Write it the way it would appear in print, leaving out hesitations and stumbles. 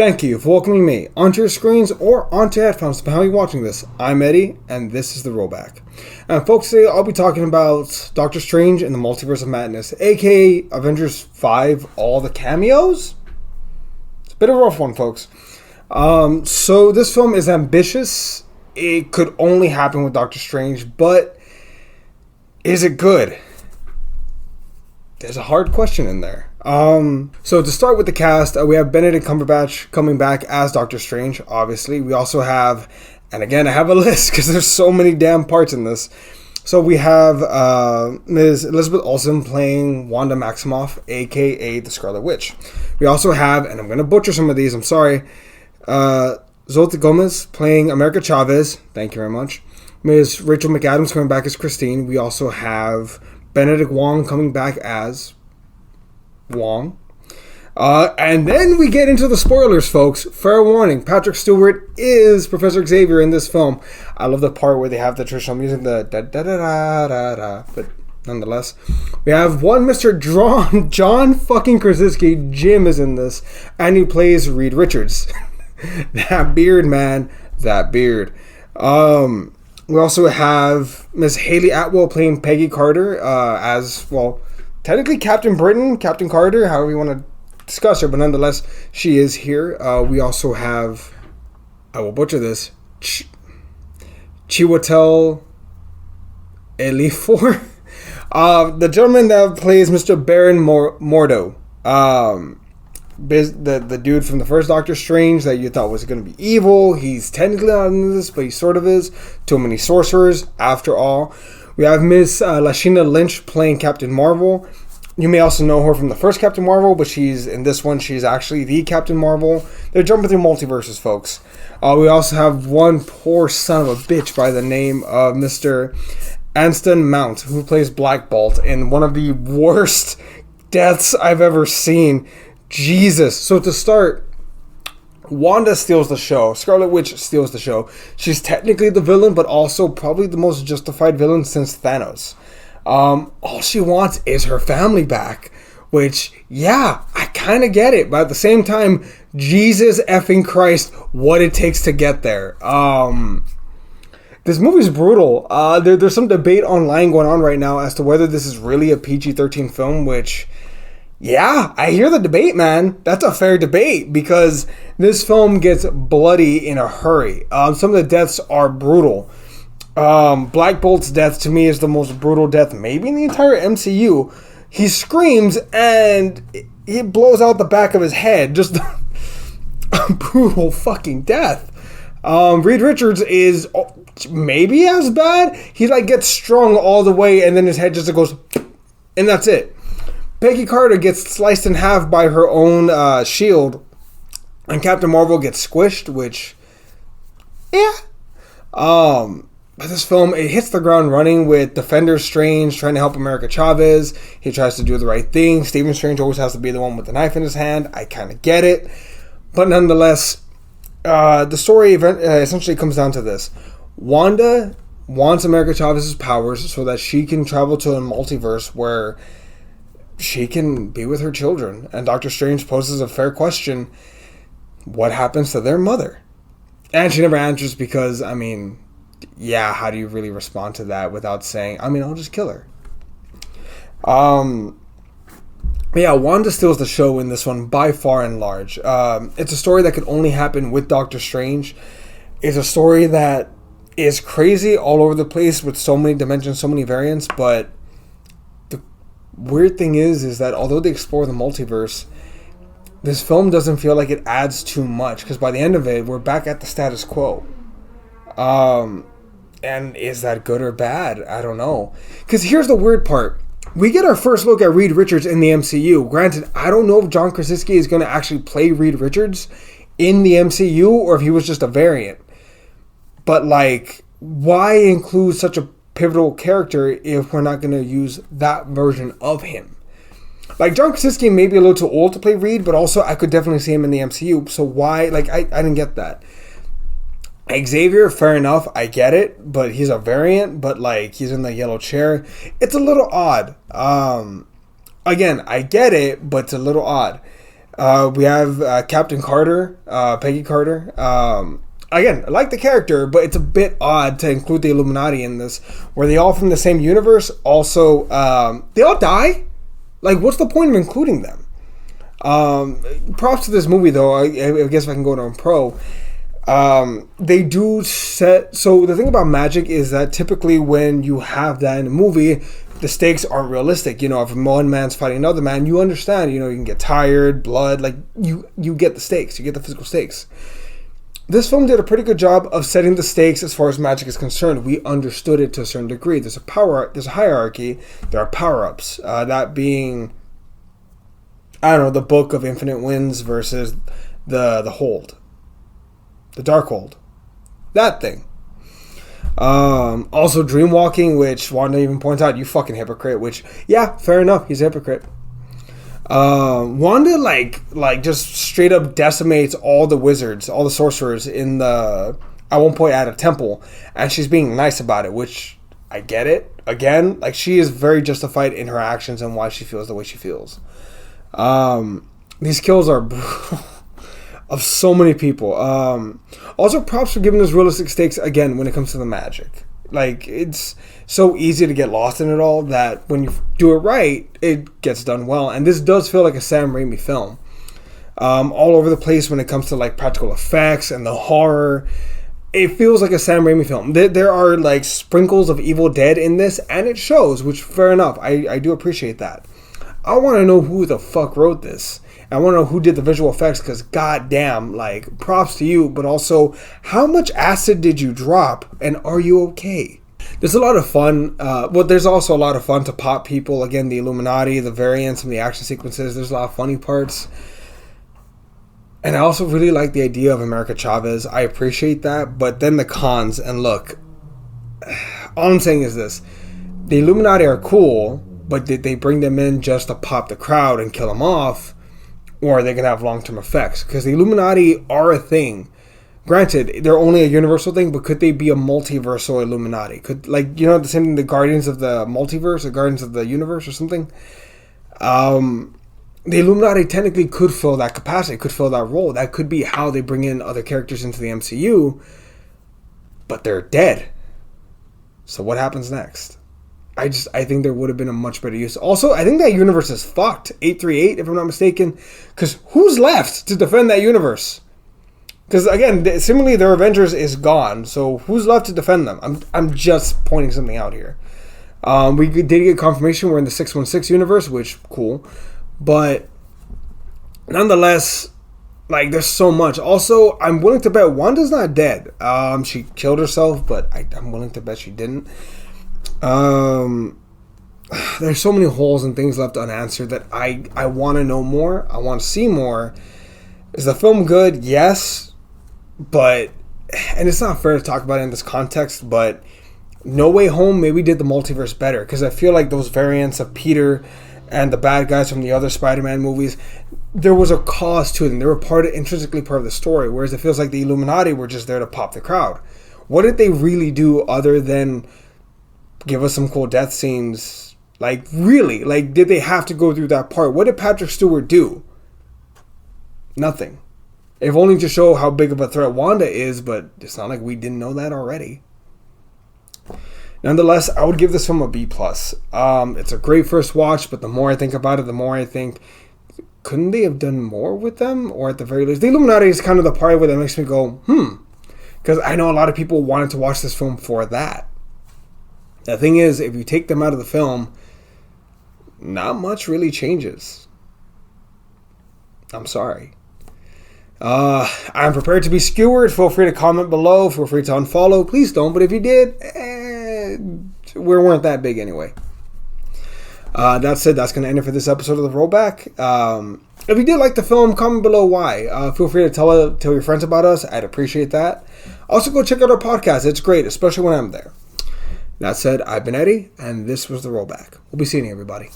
Thank you for welcoming me onto your screens or onto headphones, depending on how you're watching this. I'm Eddie, and this is the Rollback. And folks, today I'll be talking about Doctor Strange in the Multiverse of Madness, aka Avengers 5, all the cameos. It's a bit of a rough one, folks. So this film is ambitious. It could only happen with Doctor Strange, but is it good? There's a hard question in there. So to start with the cast, we have Benedict Cumberbatch coming back as Doctor Strange, obviously. We also have, and again, I have a list because there's so many damn parts in this. So we have Ms. Elizabeth Olsen playing Wanda Maximoff, aka the Scarlet Witch. We also have, and I'm going to butcher some of these, I'm sorry, Zoe Gomez playing America Chavez. Thank you very much. Ms. Rachel McAdams coming back as Christine. We also have Benedict Wong coming back as Wong. And then we get into the spoilers, folks. Fair warning, Patrick Stewart is Professor Xavier in this film. I love the part where they have the traditional music, the da-da-da-da-da-da, but nonetheless. We have one Mr. John fucking Krasinski. Jim is in this, and he plays Reed Richards. That beard, man. That beard. We also have Miss Haley Atwell playing Peggy Carter as, well, technically Captain Britain, Captain Carter, however you want to discuss her, but nonetheless, she is here. We also have, I will butcher this, Chiwetel Ejiofor, the gentleman that plays Mr. Baron Mordo. The dude from the first Doctor Strange that you thought was going to be evil. He's technically not in this, but he sort of is. Too many sorcerers, after all. We have Miss Lashina Lynch playing Captain Marvel. You may also know her from the first Captain Marvel, but in this one, she's actually the Captain Marvel. They're jumping through multiverses, folks. We also have one poor son of a bitch by the name of Mr. Anston Mount, who plays Black Bolt in one of the worst deaths I've ever seen. Jesus. So to start, Wanda steals the show. Scarlet Witch steals the show. She's technically the villain, but also probably the most justified villain since Thanos. All she wants is her family back, which, yeah, I kind of get it. But at the same time, Jesus effing Christ, what it takes to get there. This movie's brutal. There's some debate online going on right now as to whether this is really a PG-13 film, which, yeah, I hear the debate, man. That's a fair debate because this film gets bloody in a hurry. Some of the deaths are brutal. Black Bolt's death to me is the most brutal death maybe in the entire MCU. He screams and he blows out the back of his head. Just a brutal fucking death. Reed Richards is maybe as bad. He gets strung all the way and then his head just goes and that's it. Peggy Carter gets sliced in half by her own shield, and Captain Marvel gets squished, which, yeah. But this film, it hits the ground running with Defender Strange trying to help America Chavez. He tries to do the right thing. Stephen Strange always has to be the one with the knife in his hand. I kind of get it. But nonetheless, the story essentially comes down to this. Wanda wants America Chavez's powers so that she can travel to a multiverse where she can be with her children. And Doctor Strange poses a fair question. What happens to their mother? And she never answers because, yeah, how do you really respond to that without saying, I'll just kill her. Yeah, Wanda steals the show in this one by far and large. It's a story that could only happen with Doctor Strange. It's a story that is crazy all over the place with so many dimensions, so many variants, but weird thing is that although they explore the multiverse, this film doesn't feel like it adds too much because by the end of it, we're back at the status quo. And is that good or bad? I don't know. Because here's the weird part. We get our first look at Reed Richards in the MCU. Granted, I don't know if John Krasinski is going to actually play Reed Richards in the MCU or if he was just a variant. But why include such a pivotal character if we're not going to use that version of him? John Krasinski may be a little too old to play Reed, but also I could definitely see him in the MCU. So why? I didn't get that. Xavier, fair enough, I get it, but he's a variant, but he's in the yellow chair. It's a little odd. Again, I get it, but it's a little odd. We have Captain Carter, Peggy Carter. Again, I like the character, but it's a bit odd to include the Illuminati in this, where they all from the same universe. Also, they all die. Like, what's the point of including them? Props to this movie, though. I guess if I can go to pro. They do set. So the thing about magic is that typically when you have that in a movie, the stakes aren't realistic. You know, if one man's fighting another man, you understand. You know, you can get tired, blood. Like you get the stakes. You get the physical stakes. This film did a pretty good job of setting the stakes as far as magic is concerned. We understood it to a certain degree. There's a hierarchy. There are power-ups. That being, I don't know, the Book of Infinite Winds versus the Hold. The Darkhold. That thing. Also dreamwalking, which Wanda even points out, you fucking hypocrite, which, yeah, fair enough, he's a hypocrite. Wanda like just straight up decimates all the wizards, all the sorcerers at one point at a temple, and she's being nice about it, which I get it. Again, like she is very justified in her actions and why she feels the way she feels. These kills are of so many people. Also props for giving us realistic stakes again when it comes to the magic. Like, it's so easy to get lost in it all that when you do it right, it gets done well. And this does feel like a Sam Raimi film. All over the place when it comes to, like, practical effects and the horror. It feels like a Sam Raimi film. There are, like, sprinkles of Evil Dead in this, and it shows, which, fair enough. I do appreciate that. I want to know who the fuck wrote this. I want to know who did the visual effects, because goddamn, like, props to you, but also, how much acid did you drop, and are you okay? There's a lot of fun. There's also a lot of fun to pop people. Again, the Illuminati, the variants, and the action sequences. There's a lot of funny parts. And I also really like the idea of America Chavez. I appreciate that, but then the cons, and look, all I'm saying is this. The Illuminati are cool, but did they bring them in just to pop the crowd and kill them off? Or are they going to have long-term effects? Because the Illuminati are a thing. Granted, they're only a universal thing, but could they be a multiversal Illuminati? Could, like, you know, the same thing, the Guardians of the Multiverse, or Guardians of the Universe, or something? The Illuminati technically could fill that capacity, could fill that role. That could be how they bring in other characters into the MCU, but they're dead. So what happens next? I think there would have been a much better use. Also, I think that universe is fucked. 838, if I'm not mistaken. Because who's left to defend that universe? Because, again, similarly, their Avengers is gone. So who's left to defend them? I'm just pointing something out here. We did get confirmation we're in the 616 universe, which, cool. But, nonetheless, like, there's so much. Also, I'm willing to bet Wanda's not dead. She killed herself, but I'm willing to bet she didn't. There's so many holes and things left unanswered that I want to know more. I want to see more. Is the film good? Yes, but, and it's not fair to talk about it in this context, but No Way Home maybe did the multiverse better, because I feel like those variants of Peter and the bad guys from the other Spider-Man movies, there was a cause to them. They were intrinsically part of the story, whereas it feels like the Illuminati were just there to pop the crowd. What did they really do other than give us some cool death scenes? Like, really? Like, did they have to go through that part? What did Patrick Stewart do? Nothing. If only to show how big of a threat Wanda is, but it's not like we didn't know that already. Nonetheless, I would give this film a B+. It's a great first watch, but the more I think about it, the more I think, couldn't they have done more with them? Or at the very least, the Illuminati is kind of the part where that makes me go, Because I know a lot of people wanted to watch this film for that. The thing is, if you take them out of the film, not much really changes. I'm sorry. I'm prepared to be skewered. Feel free to comment below. Feel free to unfollow. Please don't, but if you did, we weren't that big anyway. That said, that's going to end it for this episode of The Rollback. If you did like the film, comment below why. Feel free to tell your friends about us. I'd appreciate that. Also, go check out our podcast. It's great, especially when I'm there. That said, I've been Eddie, and this was The Rollback. We'll be seeing you, everybody.